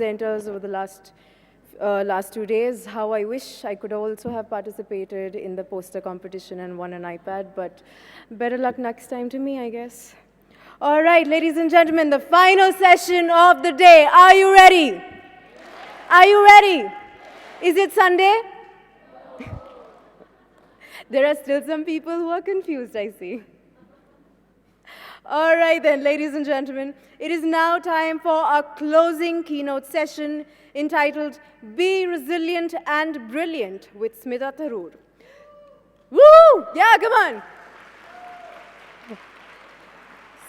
presenters over the last 2 days. How I wish I could also have participated in the poster competition and won an iPad, but better luck next time to me, I guess. All right, ladies and gentlemen, the final session of the day. Are you ready? Are you ready? Is it Sunday? There are still some people who are confused, I see. All right then, ladies and gentlemen, it is now time for our closing keynote session entitled Be Resilient and Brilliant with Smita Tharoor. Woo! Yeah, come on.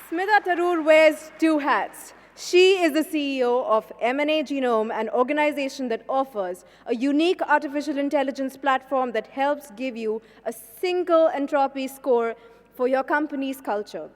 Smita Tharoor wears two hats. She is the CEO of M&A Genome, an organization that offers a unique artificial intelligence platform that helps give you a single entropy score for your company's culture.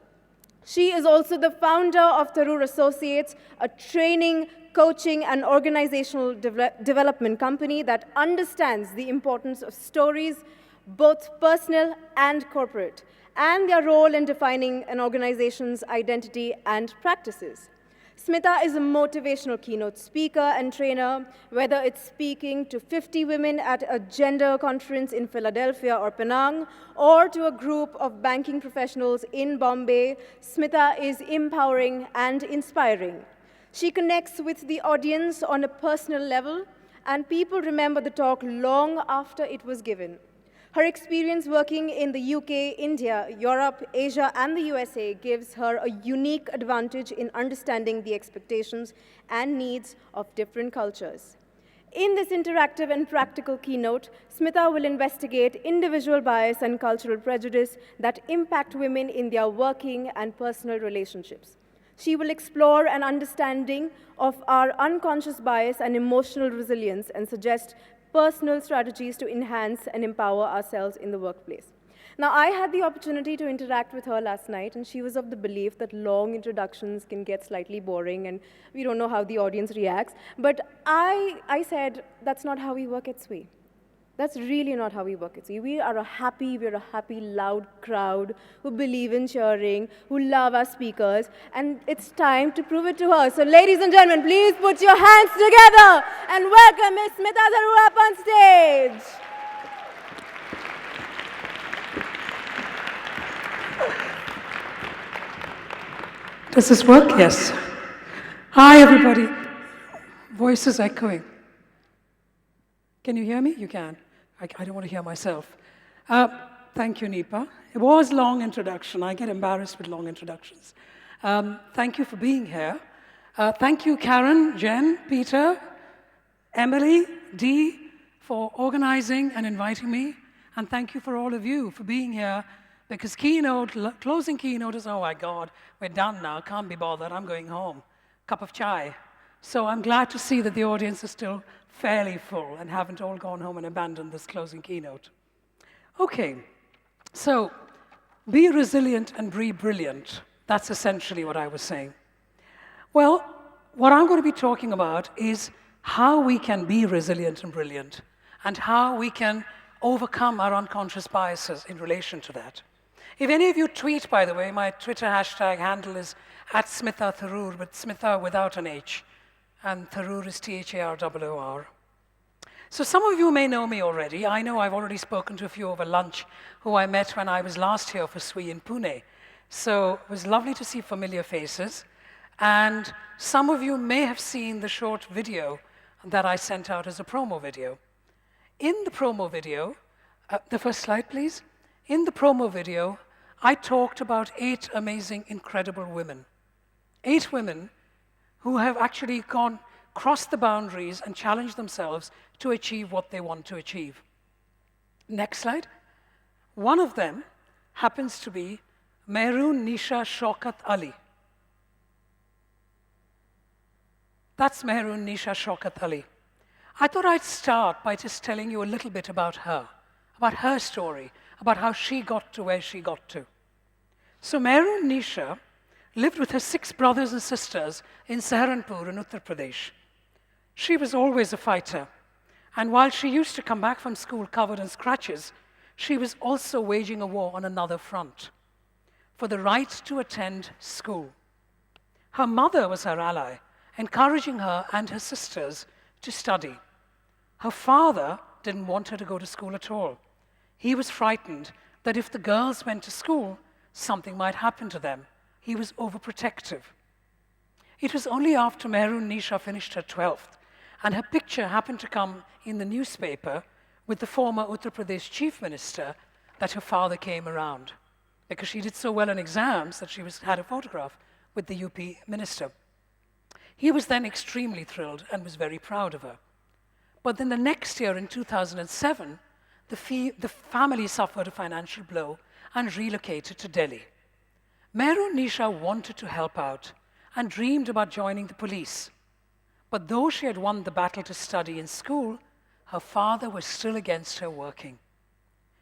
She is also the founder of Tharoor Associates, a training, coaching, and organizational development company that understands the importance of stories, both personal and corporate, and their role in defining an organization's identity and practices. Smita is a motivational keynote speaker and trainer, whether it's speaking to 50 women at a gender conference in Philadelphia or Penang, or to a group of banking professionals in Bombay. Smita is empowering and inspiring. She connects with the audience on a personal level, and people remember the talk long after it was given. Her experience working in the UK, India, Europe, Asia, and the USA gives her a unique advantage in understanding the expectations and needs of different cultures. In this interactive and practical keynote, Smita will investigate individual bias and cultural prejudice that impact women in their working and personal relationships. She will explore an understanding of our unconscious bias and emotional resilience and suggest personal strategies to enhance and empower ourselves in the workplace. Now, I had the opportunity to interact with her last night, and she was of the belief that long introductions can get slightly boring, and we don't know how the audience reacts. But I said, that's not how we work at SWE. That's really not how we work at SWE. We're a happy, loud crowd who believe in cheering, who love our speakers, and it's time to prove it to her. So ladies and gentlemen, please put your hands together and welcome Ms. Smita Tharoor up on stage. Does this work? Yes. Hi, everybody. Voice is echoing. Can you hear me? You can. I don't want to hear myself. Thank you, Nipa. It was a long introduction. I get embarrassed with long introductions. Thank you for being here. Thank you, Karen, Jen, Peter, Emily, Dee, for organizing and inviting me. And thank you for all of you for being here, because closing keynote is, oh my God, we're done now, can't be bothered, I'm going home. Cup of chai. So I'm glad to see that the audience is still fairly full and haven't all gone home and abandoned this closing keynote. Okay, so be resilient and be brilliant. That's essentially what I was saying. Well, what I'm going to be talking about is how we can be resilient and brilliant, and how we can overcome our unconscious biases in relation to that. If any of you tweet, by the way, my Twitter hashtag handle is @Smita Tharoor, but Smita without an H. And Tharoor is T-H-A-R-O-O-R. So some of you may know me already. I know I've already spoken to a few over lunch who I met when I was last here for SWE in Pune. So it was lovely to see familiar faces. And some of you may have seen the short video that I sent out as a promo video. In the promo video, the first slide, please. In the promo video, I talked about 8 amazing, incredible women. 8 women who have actually crossed the boundaries and challenged themselves to achieve what they want to achieve. Next slide. One of them happens to be Mehroon Nisha Shaukat Ali. That's Mehroon Nisha Shaukat Ali. I thought I'd start by just telling you a little bit about her story, about how she got to where she got to. So Mehroon Nisha lived with her 6 brothers and sisters in Saharanpur in Uttar Pradesh. She was always a fighter, and while she used to come back from school covered in scratches, she was also waging a war on another front, for the right to attend school. Her mother was her ally, encouraging her and her sisters to study. Her father didn't want her to go to school at all. He was frightened that if the girls went to school, something might happen to them. He was overprotective. It was only after Mehrun Nisha finished her 12th, and her picture happened to come in the newspaper with the former Uttar Pradesh chief minister, that her father came around, because she did so well in exams that she had a photograph with the UP minister. He was then extremely thrilled and was very proud of her. But then the next year, in 2007, the family suffered a financial blow and relocated to Delhi. Mehrun Nisha wanted to help out and dreamed about joining the police. But though she had won the battle to study in school, her father was still against her working.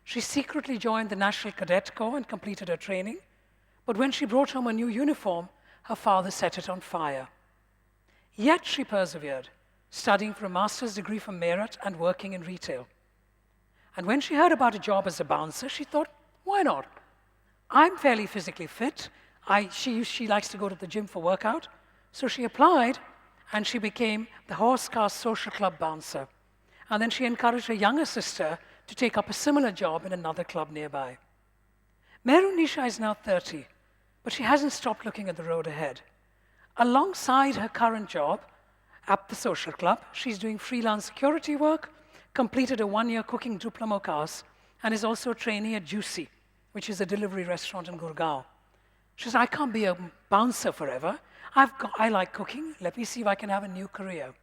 She secretly joined the National Cadet Corps and completed her training, but when she brought home a new uniform, her father set it on fire. Yet she persevered, studying for a master's degree from Meerut and working in retail. And when she heard about a job as a bouncer, she thought, why not? I'm fairly physically fit. She likes to go to the gym for workout. So she applied, and she became the Horse Cars Social Club bouncer. And then she encouraged her younger sister to take up a similar job in another club nearby. Mehrun Nisha is now 30, but she hasn't stopped looking at the road ahead. Alongside her current job at the social club, she's doing freelance security work, completed a one-year cooking diploma course, and is also a trainee at Juicy, which is a delivery restaurant in Gurgaon. She says, I can't be a bouncer forever. I like cooking. Let me see if I can have a new career.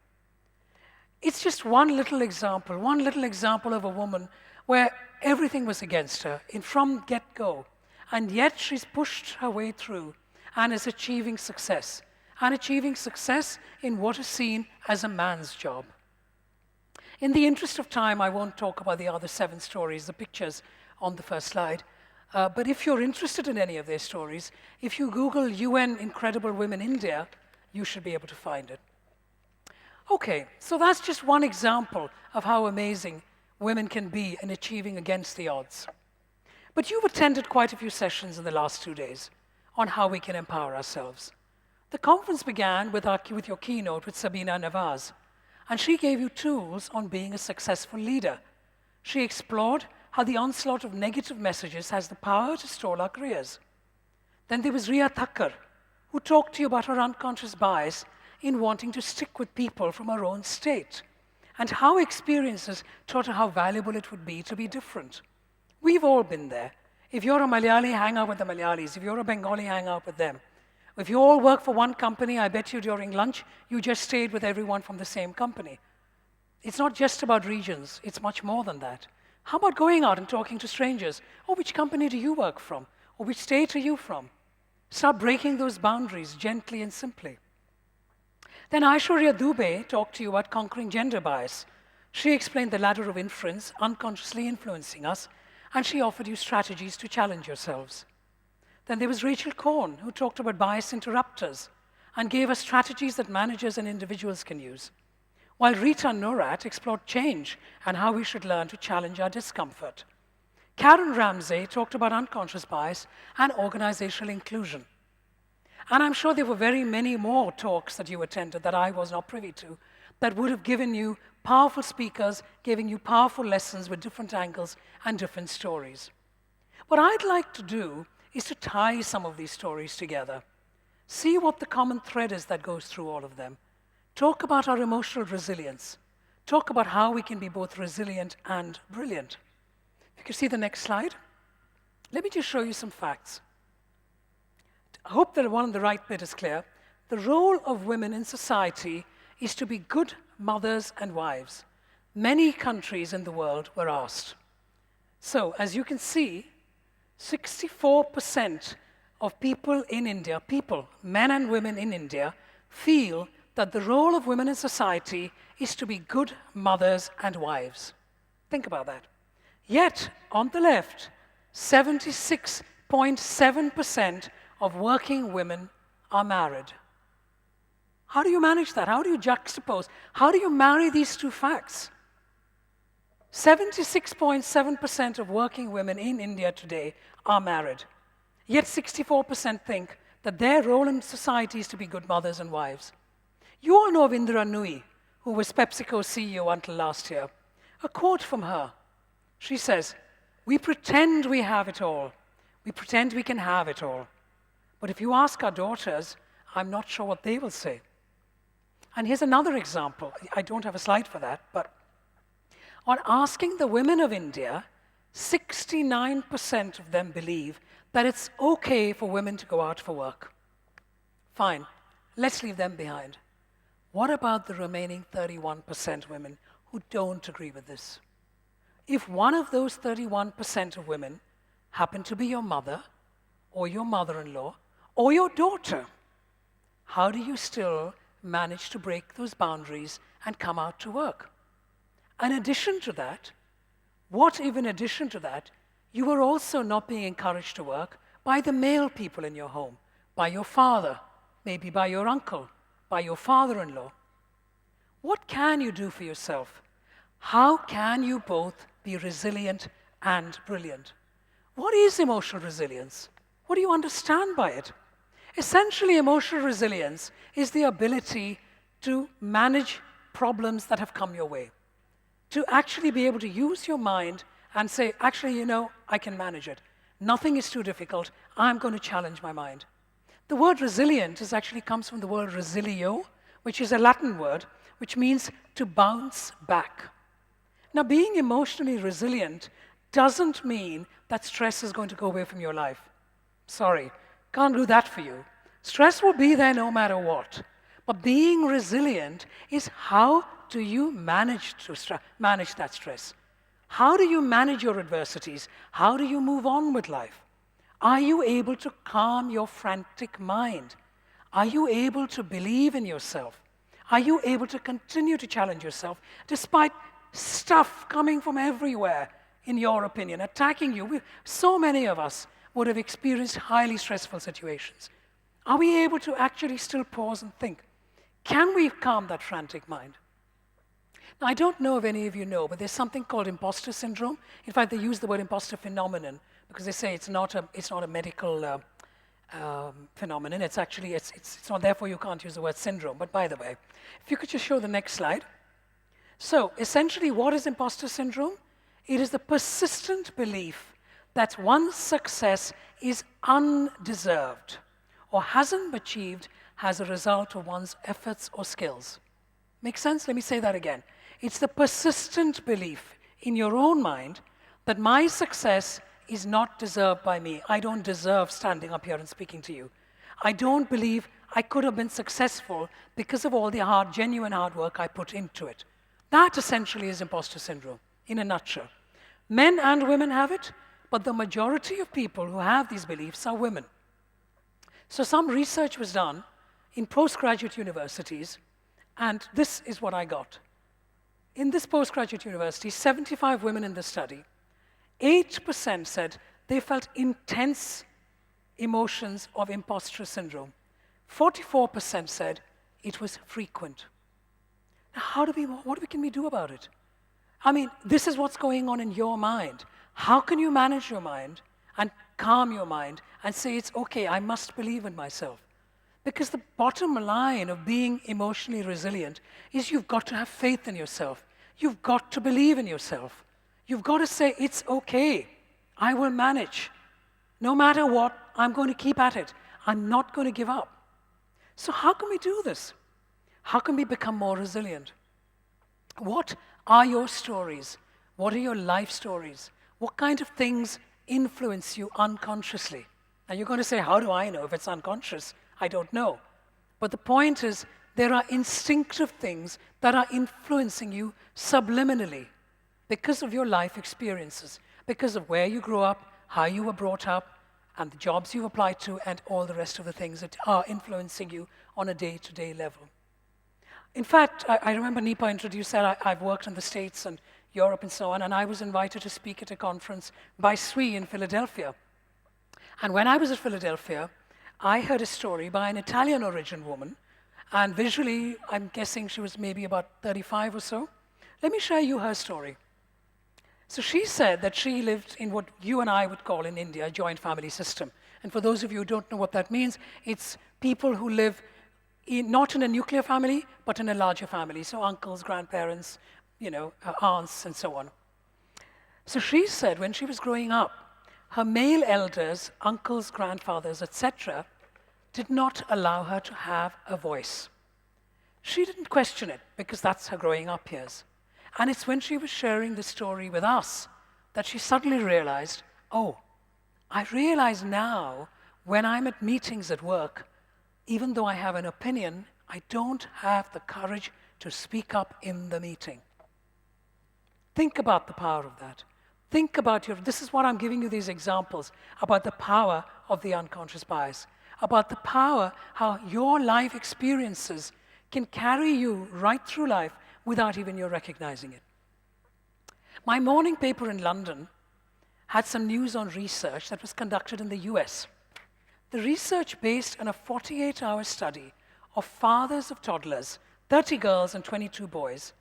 It's just one little example of a woman where everything was against her from get-go. And yet she's pushed her way through and is achieving success. And achieving success in what is seen as a man's job. In the interest of time, I won't talk about the other 7 stories, the pictures on the first slide. But if you're interested in any of their stories, if you Google UN Incredible Women India, you should be able to find it. Okay, so that's just one example of how amazing women can be in achieving against the odds. But you've attended quite a few sessions in the last 2 days on how we can empower ourselves. The conference began with your keynote with Sabina Nawaz, and she gave you tools on being a successful leader. She explored how the onslaught of negative messages has the power to stall our careers. Then there was Riya Thakkar, who talked to you about her unconscious bias in wanting to stick with people from her own state, and how experiences taught her how valuable it would be to be different. We've all been there. If you're a Malayali, hang out with the Malayalis. If you're a Bengali, hang out with them. If you all work for one company, I bet you during lunch, you just stayed with everyone from the same company. It's not just about regions, it's much more than that. How about going out and talking to strangers? Oh, which company do you work from? Or which state are you from? Start breaking those boundaries gently and simply. Then Aishwarya Dubey talked to you about conquering gender bias. She explained the ladder of inference unconsciously influencing us, and she offered you strategies to challenge yourselves. Then there was Rachel Korn, who talked about bias interrupters and gave us strategies that managers and individuals can use. While Rita Norat explored change and how we should learn to challenge our discomfort. Karen Ramsey talked about unconscious bias and organizational inclusion. And I'm sure there were very many more talks that you attended that I was not privy to that would have given you powerful speakers, giving you powerful lessons with different angles and different stories. What I'd like to do is to tie some of these stories together. See what the common thread is that goes through all of them. Talk about our emotional resilience. Talk about how we can be both resilient and brilliant. If you can see the next slide. Let me just show you some facts. I hope that the right bit is clear. The role of women in society is to be good mothers and wives. Many countries in the world were asked. So, as you can see, 64% of people in India, men and women in India, feel that the role of women in society is to be good mothers and wives. Think about that. Yet, on the left, 76.7% of working women are married. How do you manage that? How do you juxtapose? How do you marry these two facts? 76.7% of working women in India today are married. Yet 64% think that their role in society is to be good mothers and wives. You all know of Indira Nooyi, who was PepsiCo's CEO until last year. A quote from her. She says, "We pretend we have it all. We pretend we can have it all. But if you ask our daughters, I'm not sure what they will say." And here's another example. I don't have a slide for that, but on asking the women of India, 69% of them believe that it's okay for women to go out for work. Fine, let's leave them behind. What about the remaining 31% women who don't agree with this? If one of those 31% of women happen to be your mother, or your mother-in-law, or your daughter, how do you still manage to break those boundaries and come out to work? In addition to that, what if in addition to that, you were also not being encouraged to work by the male people in your home, by your father, maybe by your uncle, by your father-in-law? What can you do for yourself? How can you both be resilient and brilliant? What is emotional resilience? What do you understand by it? Essentially, emotional resilience is the ability to manage problems that have come your way, to actually be able to use your mind and say, actually, you know, I can manage it. Nothing is too difficult. I'm going to challenge my mind. The word resilient actually comes from the word resilio, which is a Latin word, which means to bounce back. Now, being emotionally resilient doesn't mean that stress is going to go away from your life. Sorry, can't do that for you. Stress will be there no matter what. But being resilient is how do you manage that stress? How do you manage your adversities? How do you move on with life? Are you able to calm your frantic mind? Are you able to believe in yourself? Are you able to continue to challenge yourself despite stuff coming from everywhere, in your opinion, attacking you? So many of us would have experienced highly stressful situations. Are we able to actually still pause and think? Can we calm that frantic mind? Now, I don't know if any of you know, but there's something called impostor syndrome. In fact, they use the word impostor phenomenon because they say it's not a medical phenomenon. It's actually, it's not, therefore you can't use the word syndrome. But by the way, if you could just show the next slide. So essentially, what is imposter syndrome? It is the persistent belief that one's success is undeserved or hasn't been achieved as a result of one's efforts or skills. Make sense? Let me say that again. It's the persistent belief in your own mind that my success is not deserved by me. I don't deserve standing up here and speaking to you. I don't believe I could have been successful because of all the genuine hard work I put into it. That essentially is imposter syndrome, in a nutshell. Men and women have it, but the majority of people who have these beliefs are women. So some research was done in postgraduate universities, and this is what I got. In this postgraduate university, 75 women in the study, 8% said they felt intense emotions of imposter syndrome. 44% said it was frequent. Now, what can we do about it? I mean, this is what's going on in your mind. How can you manage your mind and calm your mind and say, it's okay, I must believe in myself? Because the bottom line of being emotionally resilient is you've got to have faith in yourself. You've got to believe in yourself. You've got to say, it's okay, I will manage. No matter what, I'm going to keep at it. I'm not going to give up. So how can we do this? How can we become more resilient? What are your stories? What are your life stories? What kind of things influence you unconsciously? And you're going to say, how do I know if it's unconscious? I don't know. But the point is, there are instinctive things that are influencing you subliminally because of your life experiences, because of where you grew up, how you were brought up, and the jobs you applied to, and all the rest of the things that are influencing you on a day-to-day level. In fact, I remember Nipa introduced that I've worked in the States and Europe and so on, and I was invited to speak at a conference by SWE in Philadelphia. And when I was at Philadelphia, I heard a story by an Italian origin woman, and visually, I'm guessing she was maybe about 35 or so. Let me share you her story. So she said that she lived in what you and I would call in India a joint family system. And for those of you who don't know what that means, it's people who live not in a nuclear family, but in a larger family. So uncles, grandparents, aunts, and so on. So she said when she was growing up, her male elders, uncles, grandfathers, etc., did not allow her to have a voice. She didn't question it because that's her growing up years. And it's when she was sharing the story with us that she suddenly realized, oh, I realize now when I'm at meetings at work, even though I have an opinion, I don't have the courage to speak up in the meeting. Think about the power of that. Think about this is what I'm giving you these examples about the power of the unconscious bias, about the power how your life experiences can carry you right through life without even you recognizing it. My morning paper in London had some news on research that was conducted in the US. The research based on a 48-hour study of fathers of toddlers, 30 girls and 22 boys,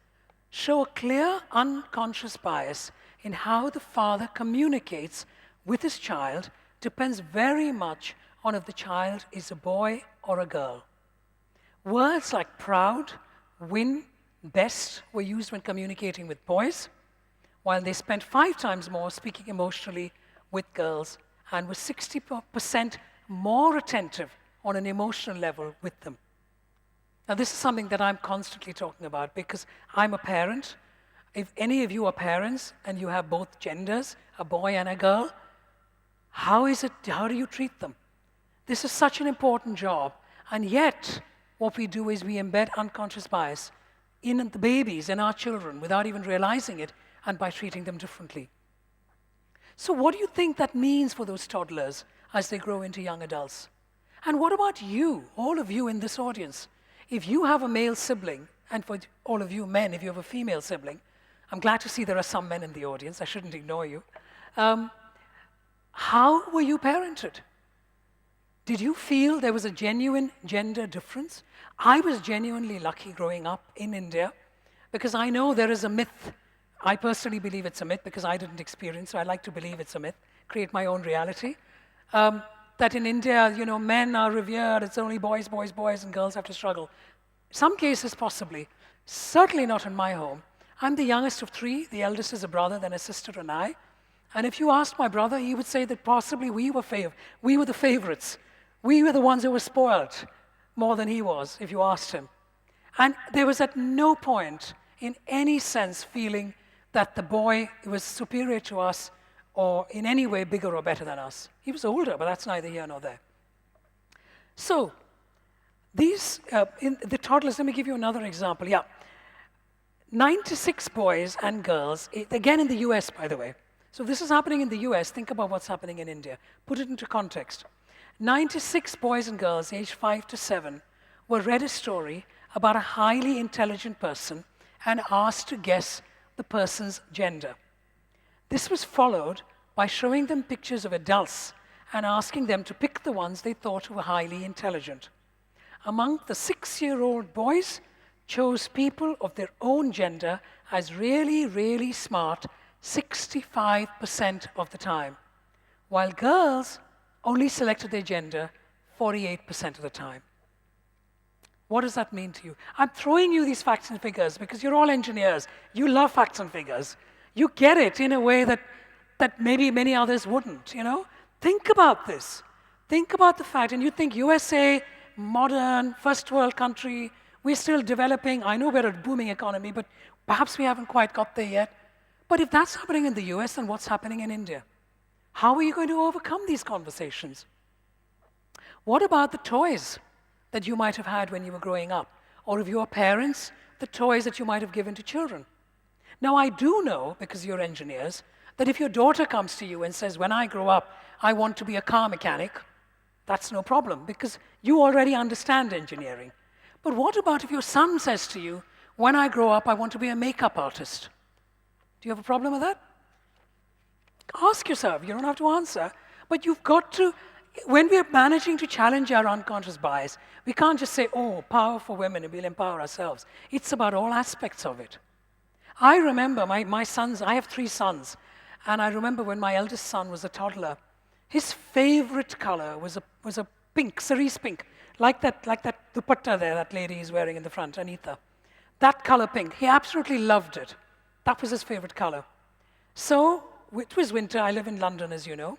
show a clear unconscious bias in how the father communicates with his child depends very much on if the child is a boy or a girl. Words like proud, win, best were used when communicating with boys, while they spent 5 times more speaking emotionally with girls and were 60% more attentive on an emotional level with them. Now, this is something that I'm constantly talking about because I'm a parent. If any of you are parents and you have both genders, a boy and a girl, how do you treat them? This is such an important job, and yet what we do is we embed unconscious bias in the babies, in our children, without even realizing it, and by treating them differently. So what do you think that means for those toddlers as they grow into young adults? And what about you, all of you in this audience? If you have a male sibling, and for all of you men, if you have a female sibling, I'm glad to see there are some men in the audience, I shouldn't ignore you. How were you parented? Did you feel there was a genuine gender difference? I was genuinely lucky growing up in India because I know there is a myth. I personally believe it's a myth because I didn't experience, so I like to believe it's a myth, create my own reality. That in India, men are revered, it's only boys, boys, boys, and girls have to struggle. Some cases possibly, certainly not in my home. I'm the youngest of 3, the eldest is a brother, then a sister and I. And if you asked my brother, he would say that possibly we were the favorites. We were the ones who were spoiled more than he was, if you asked him. And there was at no point in any sense feeling that the boy was superior to us or in any way bigger or better than us. He was older, but that's neither here nor there. So, the toddlers, let me give you another example. 96 boys and girls, again in the US, by the way. So this is happening in the US. Think about what's happening in India. Put it into context. 96 boys and girls aged 5 to 7 were read a story about a highly intelligent person and asked to guess the person's gender. This was followed by showing them pictures of adults and asking them to pick the ones they thought were highly intelligent. Among the 6-year-old boys chose people of their own gender as really, really smart 65% of the time, while girls only selected their gender 48% of the time. What does that mean to you? I'm throwing you these facts and figures because you're all engineers. You love facts and figures. You get it in a way that maybe many others wouldn't, Think about this. Think about the fact, and you think USA, modern, first world country, we're still developing. I know we're a booming economy, but perhaps we haven't quite got there yet. But if that's happening in the US, then what's happening in India? How are you going to overcome these conversations? What about the toys that you might have had when you were growing up? Or if your parents, the toys that you might have given to children? Now, I do know, because you're engineers, that if your daughter comes to you and says, when I grow up, I want to be a car mechanic, that's no problem, because you already understand engineering. But what about if your son says to you, when I grow up, I want to be a makeup artist? Do you have a problem with that? Ask yourself, you don't have to answer, but you've got to, when we're managing to challenge our unconscious bias, we can't just say, oh, power for women, and we'll empower ourselves. It's about all aspects of it. I remember my sons, I have 3 sons, and I remember when my eldest son was a toddler, his favorite color was a pink, cerise pink, like that dupatta there that lady is wearing in the front, Anita. That color pink, he absolutely loved it. That was his favorite color. So it was winter, I live in London, as you know,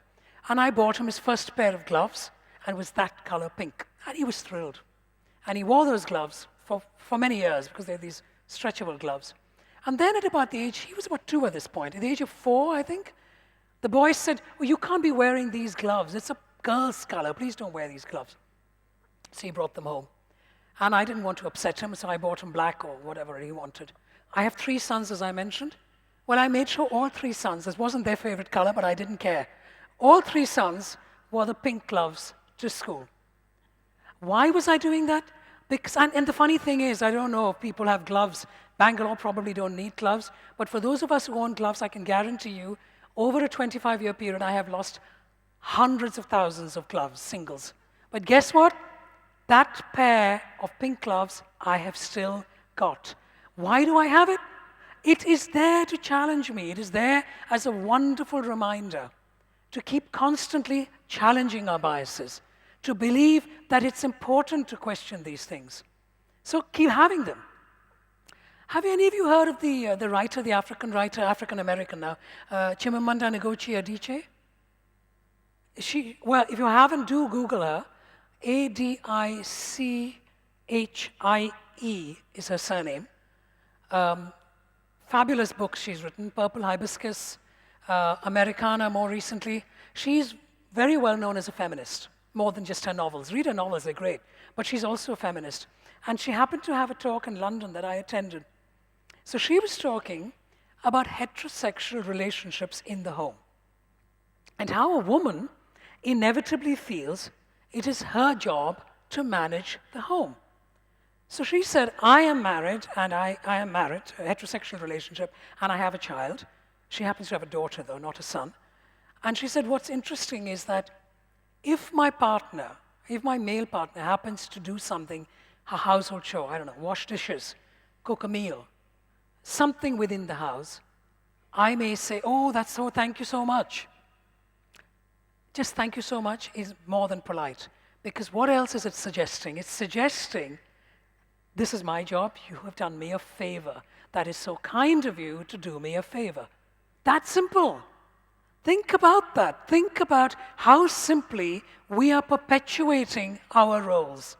and I bought him his first pair of gloves, and it was that color pink. And he was thrilled. And he wore those gloves for many years, because they're these stretchable gloves. And then at about the age, he was about 2 at this point, at the age of 4, I think, the boy said, well, you can't be wearing these gloves. It's a girl's color. Please don't wear these gloves. So he brought them home. And I didn't want to upset him, so I bought him black or whatever he wanted. I have 3 sons, as I mentioned. Well, I made sure all 3 sons, this wasn't their favorite color, but I didn't care. All 3 sons wore the pink gloves to school. Why was I doing that? Because, and the funny thing is, I don't know if people have gloves. Bangalore probably don't need gloves. But for those of us who own gloves, I can guarantee you, over a 25-year period, I have lost hundreds of thousands of gloves, singles. But guess what? That pair of pink gloves I have still got. Why do I have it? It is there to challenge me. It is there as a wonderful reminder to keep constantly challenging our biases, to believe that it's important to question these things. So keep having them. Have any of you heard of the writer, the African writer, African-American now, Chimamanda Ngozi Adichie? Well, if you haven't, do Google her. Adichie is her surname. Fabulous books she's written, Purple Hibiscus, Americana more recently. She's very well known as a feminist, more than just her novels. Read her novels, they're great. But she's also a feminist. And she happened to have a talk in London that I attended. So she was talking about heterosexual relationships in the home and how a woman inevitably feels it is her job to manage the home. So she said, I am married, and I am married, a heterosexual relationship, and I have a child. She happens to have a daughter, though, not a son. And she said, what's interesting is that if my male partner happens to do something, a household chore, I don't know, wash dishes, cook a meal, something within the house, I may say, oh, thank you so much. Just thank you so much is more than polite. Because what else is it suggesting? It's suggesting, this is my job, you have done me a favor. That is so kind of you to do me a favor. That simple. Think about that. Think about how simply we are perpetuating our roles.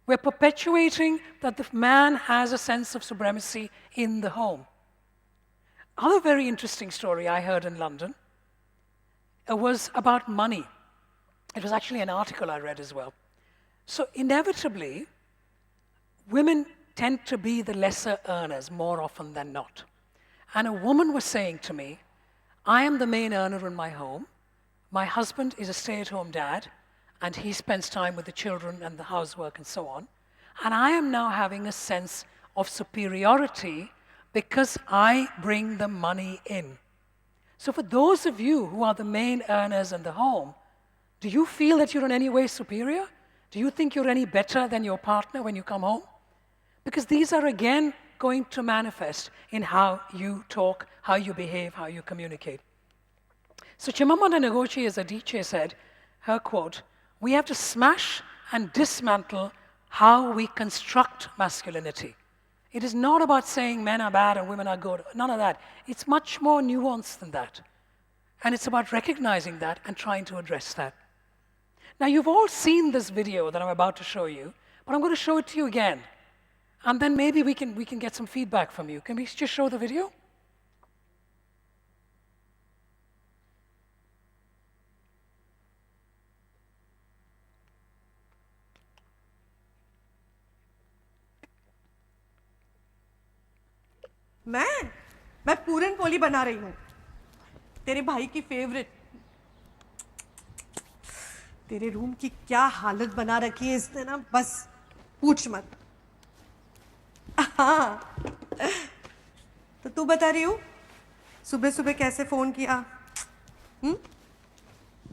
We're perpetuating that the man has a sense of supremacy in the home. Another very interesting story I heard in London was about money. It was actually an article I read as well. So inevitably, women tend to be the lesser earners more often than not. And a woman was saying to me, I am the main earner in my home. My husband is a stay-at-home dad, and he spends time with the children and the housework and so on. And I am now having a sense of superiority because I bring the money in. So for those of you who are the main earners in the home, do you feel that you're in any way superior? Do you think you're any better than your partner when you come home? Because these are again going to manifest in how you talk, how you behave, how you communicate. So Chimamanda Ngozi Adichie said, her quote, we have to smash and dismantle how we construct masculinity. It is not about saying men are bad and women are good, none of that. It's much more nuanced than that. And it's about recognizing that and trying to address that. Now, you've all seen this video that I'm about to show you, but I'm going to show it to you again. And then maybe we can get some feedback from you. Can we just show the video? मैं पूरन पोली बना रही हूँ तेरे भाई की favourite तेरे room की क्या हालत बना रखी है इसने ना बस पूछ मत हाँ तो तू बता रही हो सुबह सुबह कैसे फोन किया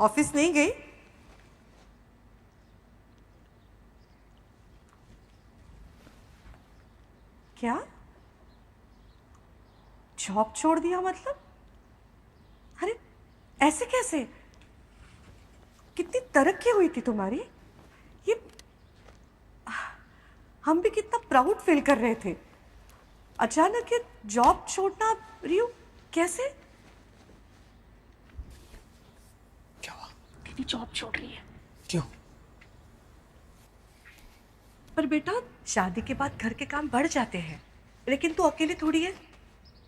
ऑफिस नहीं गई क्या जॉब छोड़ दिया मतलब अरे ऐसे कैसे कितनी तरक्की हुई थी तुम्हारी ये हम भी कितना प्राउड फील कर रहे थे। अचानक ये जॉब छोड़ना, रियू कैसे? क्या हुआ? दीदी जॉब छोड़ रही है। क्यों? पर बेटा शादी के बाद घर के काम बढ़ जाते हैं, लेकिन तू अकेले थोड़ी है।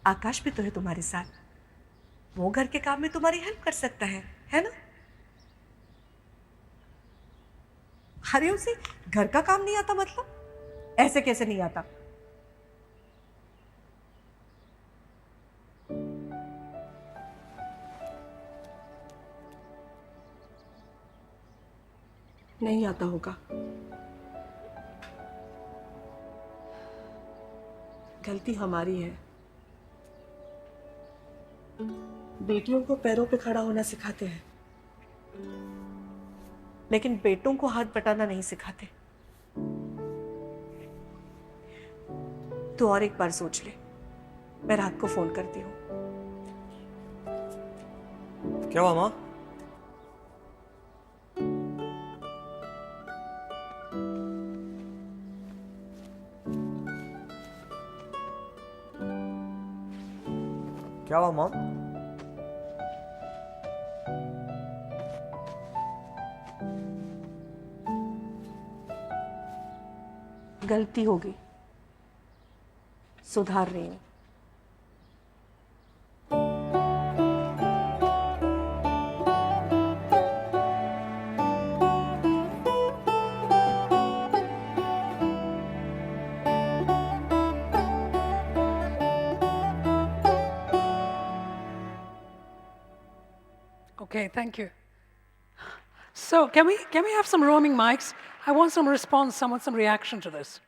आकाश भी तो है तुम्हारे साथ, वो घर के काम में तुम्हारी हेल्प कर सकता है ना? अरे उसे घर का काम नहीं आता मतलब? ऐसे कैसे नहीं आता? नहीं आता होगा। गलती हमारी है। बेटियों को पैरों पे खड़ा होना सिखाते हैं, लेकिन बेटों को हाथ बटाना नहीं सिखाते। तो और एक बार सोच ले, मैं रात को फोन करती हूँ। क्या हुआ माँ? क्या हुआ मॉम? गलती हो गई, सुधार रही हूँ। Okay, thank you. So can we have some roaming mics? I want some response, some reaction to this.